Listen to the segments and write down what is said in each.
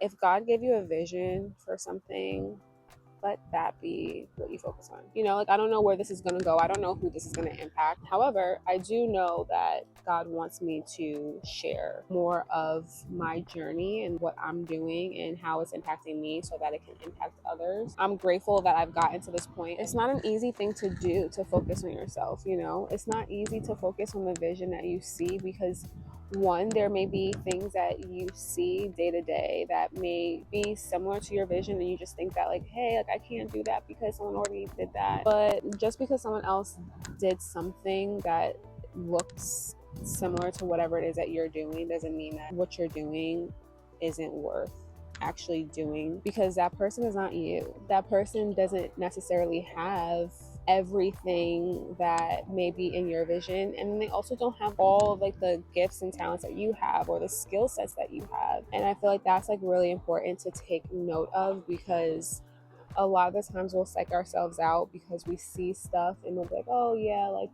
if God gave you a vision for something, let that be what you focus on. Like, I don't know where this is going to go. I don't know who this is going to impact. However, I do know that God wants me to share more of my journey and what I'm doing and how it's impacting me so that it can impact others. I'm grateful that I've gotten to this point. It's not an easy thing to do, to focus on yourself. It's not easy to focus on the vision that you see, because one, there may be things that you see day to day that may be similar to your vision, and you just think that, like, hey, like, I can't do that because someone already did that. But just because someone else did something that looks similar to whatever it is that you're doing doesn't mean that what you're doing isn't worth actually doing, because that person is not you. That person doesn't necessarily have everything that may be in your vision, and they also don't have all of, like, the gifts and talents that you have or the skill sets that you have. And I feel like that's, like, really important to take note of, because a lot of the times we'll psych ourselves out because we see stuff and we'll be like, oh yeah, like,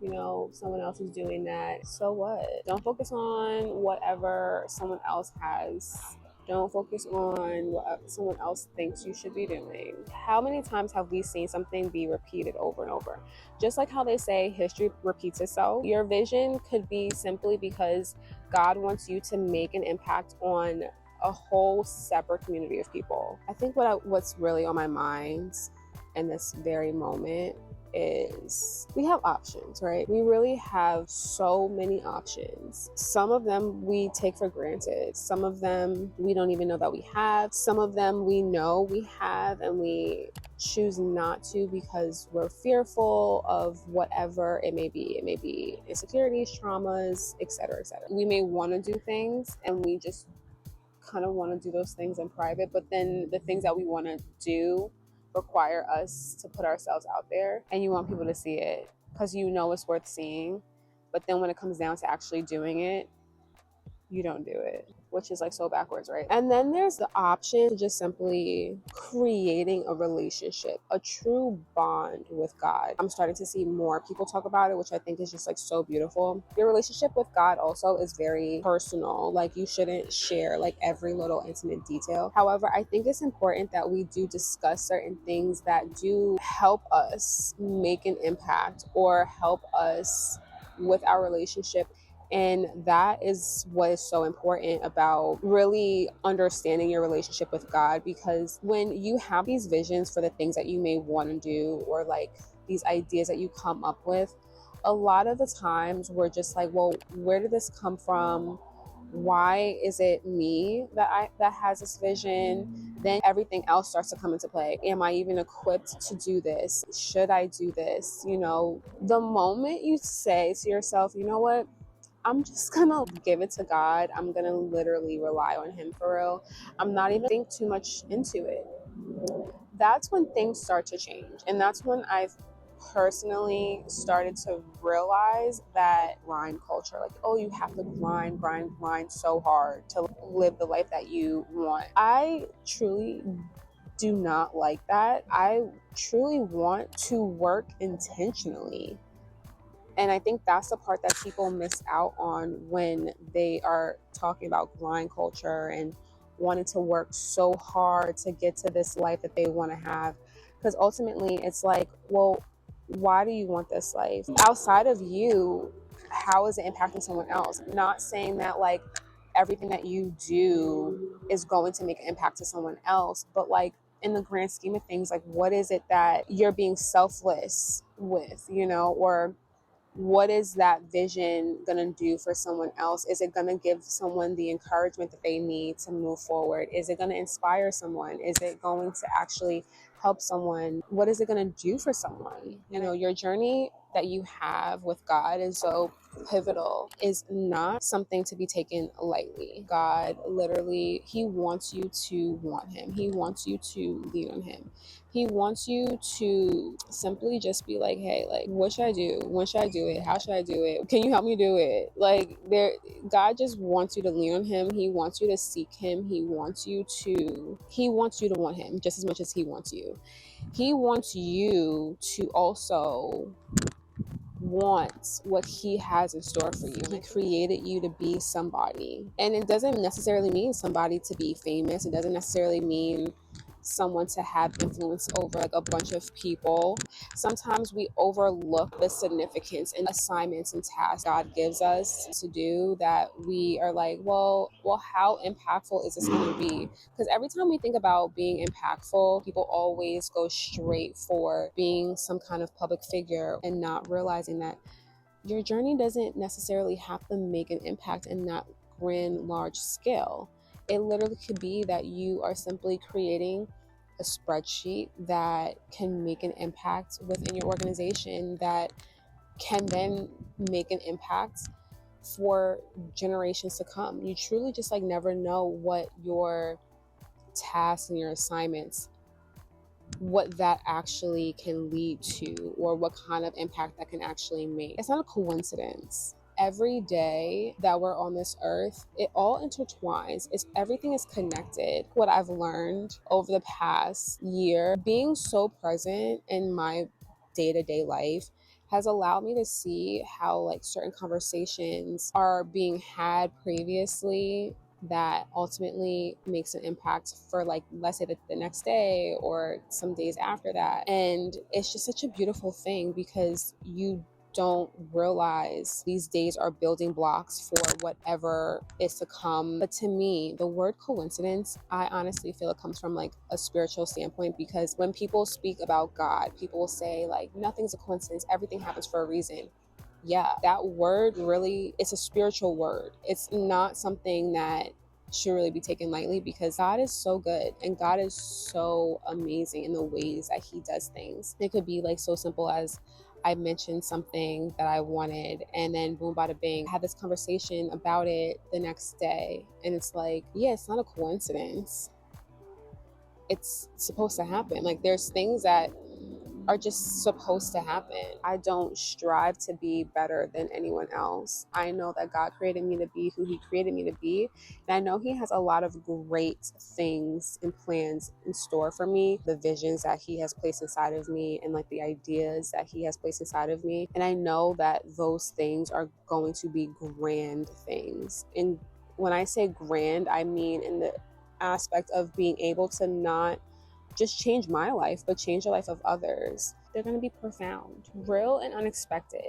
someone else is doing that. So what? Don't focus on whatever someone else has. Don't focus on what someone else thinks you should be doing. How many times have we seen something be repeated over and over? Just like how they say history repeats itself, your vision could be simply because God wants you to make an impact on a whole separate community of people. I think what's really on my mind in this very moment is we have options, right? We really have so many options. Some of them we take for granted. Some of them we don't even know that we have. Some of them we know we have and we choose not to because we're fearful of whatever it may be. It may be insecurities, traumas, etc., etc. We may want to do things and we just kind of want to do those things in private, but then the things that we want to do require us to put ourselves out there, and you want people to see it because it's worth seeing. But then when it comes down to actually doing it, you don't do it, which is, like, so backwards, right? And then there's the option to just simply creating a relationship, a true bond with God. I'm starting to see more people talk about it, which I think is just, like, so beautiful. Your relationship with God also is very personal. Like, you shouldn't share, like, every little intimate detail. However, I think it's important that we do discuss certain things that do help us make an impact or help us with our relationship. And that is what is so important about really understanding your relationship with God, because when you have these visions for the things that you may want to do, or like these ideas that you come up with, a lot of the times we're just like, well, where did this come from? Why is it me that has this vision? Then everything else starts to come into play. Am I even equipped to do this? Should I do this? The moment you say to yourself, you know what? I'm just gonna give it to God. I'm gonna literally rely on Him for real. I'm not even think too much into it. That's when things start to change. And that's when I've personally started to realize that grind culture, like, oh, you have to grind so hard to live the life that you want. I truly do not like that. I truly want to work intentionally. And I think that's the part that people miss out on when they are talking about grind culture and wanting to work so hard to get to this life that they want to have. Because ultimately, it's like, well, why do you want this life? Outside of you, how is it impacting someone else? Not saying that, like, everything that you do is going to make an impact to someone else, but, like, in the grand scheme of things, like, what is it that you're being selfless with, or what is that vision going to do for someone else? Is it going to give someone the encouragement that they need to move forward? Is it going to inspire someone? Is it going to actually help someone? What is it going to do for someone? Your journey that you have with God is so pivotal, is not something to be taken lightly. God literally, He wants you to want Him. He wants you to lean on Him. He wants you to simply just be like, hey, like, what should I do? When should I do it? How should I do it? Can you help me do it? Like, God just wants you to lean on Him. He wants you to seek Him. He wants you to want Him just as much as He wants you. He wants you to also want what he has in store for you. He created you to be somebody. And it doesn't necessarily mean somebody to be famous. It doesn't necessarily mean someone to have influence over like a bunch of people. Sometimes we overlook the significance and assignments and tasks God gives us to do, that we are like, well, how impactful is this going to be? Because every time we think about being impactful, people always go straight for being some kind of public figure and not realizing that your journey doesn't necessarily have to make an impact in that grand, large scale. It literally could be that you are simply creating a spreadsheet that can make an impact within your organization, that can then make an impact for generations to come. You truly just like never know what your tasks and your assignments, what that actually can lead to, or what kind of impact that can actually make. It's not a coincidence. Every day that we're on this earth, it all intertwines. Everything is connected. What I've learned over the past year, being so present in my day-to-day life, has allowed me to see how like certain conversations are being had previously that ultimately makes an impact for like, let's say the next day or some days after that. And it's just such a beautiful thing, because you don't realize these days are building blocks for whatever is to come. But to me, the word coincidence, I honestly feel it comes from like a spiritual standpoint, because when people speak about God, people will say like, nothing's a coincidence, everything happens for a reason. Yeah, that word really, it's a spiritual word. It's not something that should really be taken lightly, because God is so good and God is so amazing in the ways that he does things. It could be like so simple as I mentioned something that I wanted, and then boom, bada bing, I had this conversation about it the next day. And it's like, yeah, it's not a coincidence. It's supposed to happen. Like, there's things that are just supposed to happen. I don't strive to be better than anyone else. I know that God created me to be who he created me to be. And I know he has a lot of great things and plans in store for me, the visions that he has placed inside of me, and like the ideas that he has placed inside of me. And I know that those things are going to be grand things. And when I say grand, I mean in the aspect of being able to not just change my life, but change the life of others. They're going to be profound, real, and unexpected.